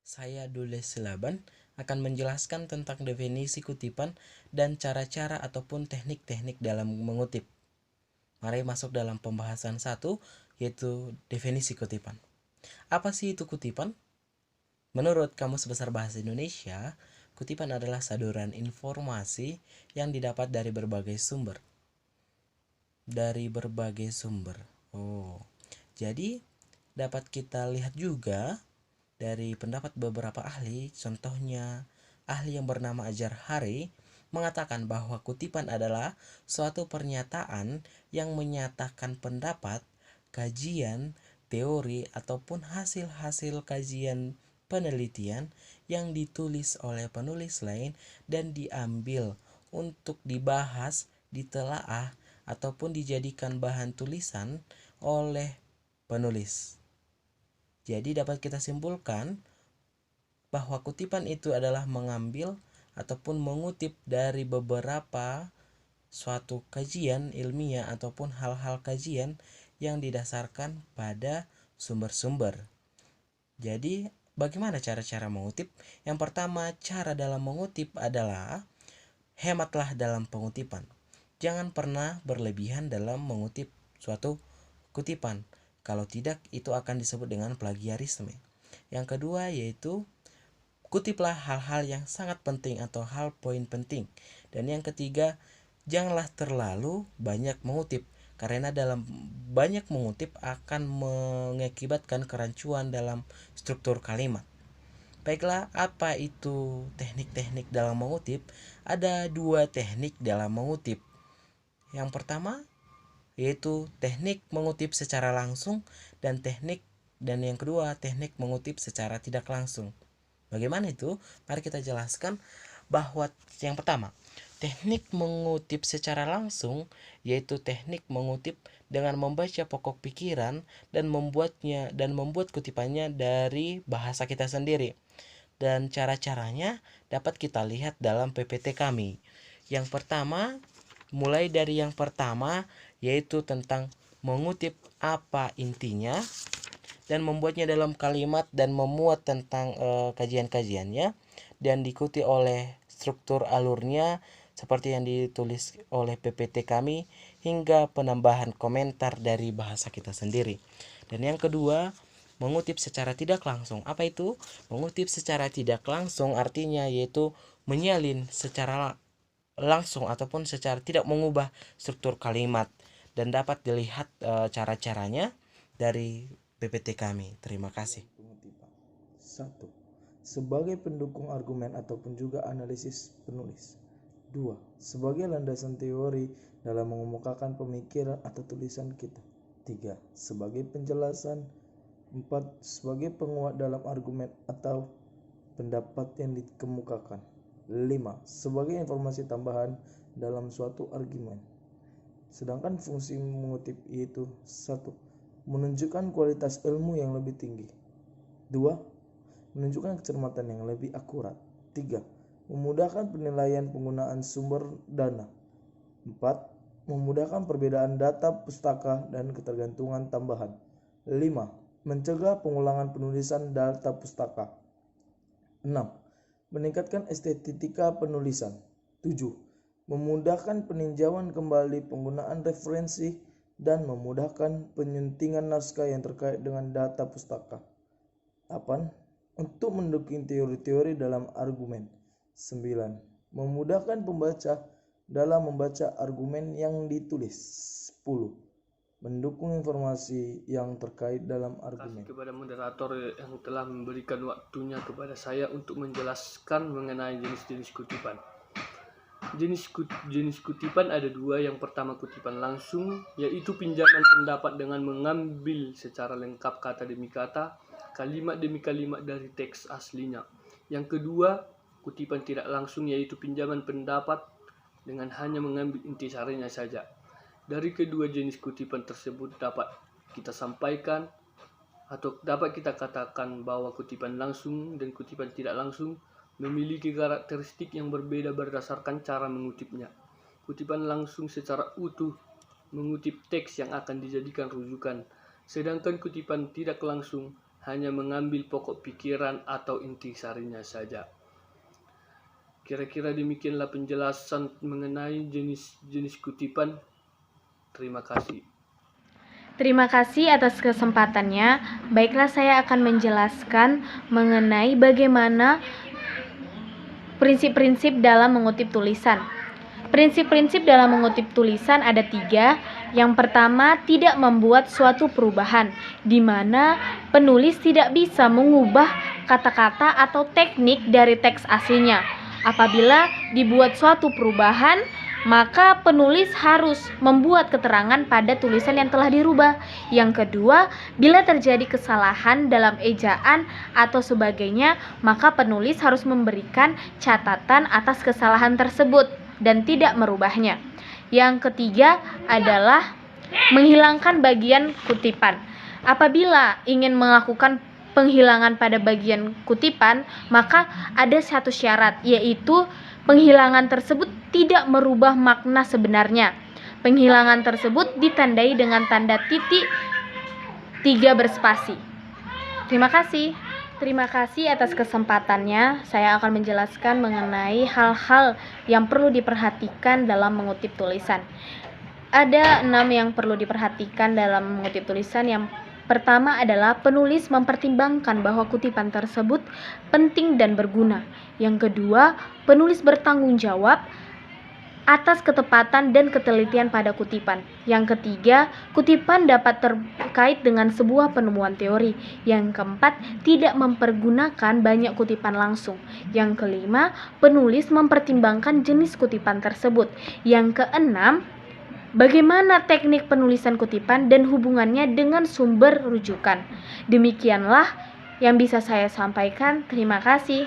Saya Dule Silaban akan menjelaskan tentang definisi kutipan dan cara-cara ataupun teknik-teknik dalam mengutip. Mari masuk dalam pembahasan satu, yaitu definisi kutipan. Apa sih itu kutipan? Menurut Kamus Besar Bahasa Indonesia, kutipan adalah saduran informasi yang didapat dari berbagai sumber. Oh, jadi dapat kita lihat juga dari pendapat beberapa ahli, contohnya ahli yang bernama Ajar Hari mengatakan bahwa kutipan adalah suatu pernyataan yang menyatakan pendapat, kajian, teori, ataupun hasil-hasil kajian penelitian yang ditulis oleh penulis lain dan diambil untuk dibahas, ditelaah, ataupun dijadikan bahan tulisan oleh penulis. Jadi dapat kita simpulkan bahwa kutipan itu adalah mengambil ataupun mengutip dari beberapa suatu kajian ilmiah ataupun hal-hal kajian yang didasarkan pada sumber-sumber. Jadi, bagaimana cara-cara mengutip? Yang pertama, cara dalam mengutip adalah hematlah dalam pengutipan. Jangan pernah berlebihan dalam mengutip suatu kutipan. Kalau tidak, itu akan disebut dengan plagiarisme. Yang kedua yaitu kutiplah hal-hal yang sangat penting atau hal poin penting. Dan yang ketiga, janganlah terlalu banyak mengutip karena dalam banyak mengutip akan mengakibatkan kerancuan dalam struktur kalimat. Baiklah, apa itu teknik-teknik dalam mengutip? Ada dua teknik dalam mengutip. Yang pertama yaitu teknik mengutip secara langsung dan yang kedua teknik mengutip secara tidak langsung. Bagaimana itu? Mari kita jelaskan bahwa yang pertama, teknik mengutip secara langsung yaitu teknik mengutip dengan membaca pokok pikiran dan membuat kutipannya dari bahasa kita sendiri. Dan cara-caranya dapat kita lihat dalam PPT kami. Yang pertama, mulai dari yang pertama yaitu tentang mengutip apa intinya dan membuatnya dalam kalimat dan memuat tentang kajian-kajiannya dan diikuti oleh struktur alurnya seperti yang ditulis oleh PPT kami hingga penambahan komentar dari bahasa kita sendiri. Dan yang kedua, mengutip secara tidak langsung. Apa itu? Mengutip secara tidak langsung artinya yaitu menyalin secara langsung ataupun secara tidak mengubah struktur kalimat dan dapat dilihat cara-caranya dari PPT kami. Terima kasih. Pengutipan. 1. Sebagai pendukung argumen ataupun juga analisis penulis. 2. Sebagai landasan teori dalam mengemukakan pemikiran atau tulisan kita. 3. Sebagai penjelasan. 4. Sebagai penguat dalam argumen atau pendapat yang dikemukakan. 5. Sebagai informasi tambahan dalam suatu argumen. Sedangkan fungsi mengutip yaitu 1. Menunjukkan kualitas ilmu yang lebih tinggi. 2. Menunjukkan kecermatan yang lebih akurat. 3. Memudahkan penilaian penggunaan sumber dana. 4. Memudahkan perbedaan data pustaka dan ketergantungan tambahan. 5. Mencegah pengulangan penulisan data pustaka. 6. Meningkatkan estetika penulisan. 7. Memudahkan peninjauan kembali penggunaan referensi dan memudahkan penyuntingan naskah yang terkait dengan data pustaka. 8. Untuk mendukung teori-teori dalam argumen. 9. Memudahkan pembaca dalam membaca argumen yang ditulis. 10. Mendukung informasi yang terkait dalam argumen. Terima kasih kepada moderator yang telah memberikan waktunya kepada saya untuk menjelaskan mengenai jenis-jenis kutipan. Jenis kutipan ada dua. Yang pertama kutipan langsung, yaitu pinjaman pendapat dengan mengambil secara lengkap kata demi kata, kalimat demi kalimat dari teks aslinya. Yang kedua, kutipan tidak langsung, yaitu pinjaman pendapat dengan hanya mengambil intisarinya saja. Dari kedua jenis kutipan tersebut dapat kita sampaikan atau dapat kita katakan bahwa kutipan langsung dan kutipan tidak langsung memiliki karakteristik yang berbeda berdasarkan cara mengutipnya. Kutipan langsung secara utuh mengutip teks yang akan dijadikan rujukan, sedangkan kutipan tidak langsung hanya mengambil pokok pikiran atau intisarinya saja. Kira-kira demikianlah penjelasan mengenai jenis-jenis kutipan. Terima kasih. Terima kasih atas kesempatannya. Baiklah, saya akan menjelaskan mengenai bagaimana prinsip-prinsip dalam mengutip tulisan. Prinsip-prinsip dalam mengutip tulisan ada 3. Yang pertama, tidak membuat suatu perubahan, di mana penulis tidak bisa mengubah kata-kata atau teknik dari teks aslinya. Apabila dibuat suatu perubahan, maka penulis harus membuat keterangan pada tulisan yang telah dirubah. Yang kedua, bila terjadi kesalahan dalam ejaan atau sebagainya, maka penulis harus memberikan catatan atas kesalahan tersebut dan tidak merubahnya. Yang ketiga adalah menghilangkan bagian kutipan. Apabila ingin melakukan penghilangan pada bagian kutipan, maka ada satu syarat, yaitu penghilangan tersebut tidak merubah makna sebenarnya. Penghilangan tersebut ditandai dengan tanda titik 3 berspasi. Terima kasih. Terima kasih atas kesempatannya. Saya akan menjelaskan mengenai hal-hal yang perlu diperhatikan dalam mengutip tulisan. Ada 6 yang perlu diperhatikan dalam mengutip tulisan. Yang pertama adalah penulis mempertimbangkan bahwa kutipan tersebut penting dan berguna. Yang kedua, penulis bertanggung jawab atas ketepatan dan ketelitian pada kutipan. Yang ketiga, kutipan dapat terkait dengan sebuah penemuan teori. Yang keempat, tidak mempergunakan banyak kutipan langsung. Yang kelima, penulis mempertimbangkan jenis kutipan tersebut. Yang keenam, bagaimana teknik penulisan kutipan dan hubungannya dengan sumber rujukan. Demikianlah yang bisa saya sampaikan. Terima kasih.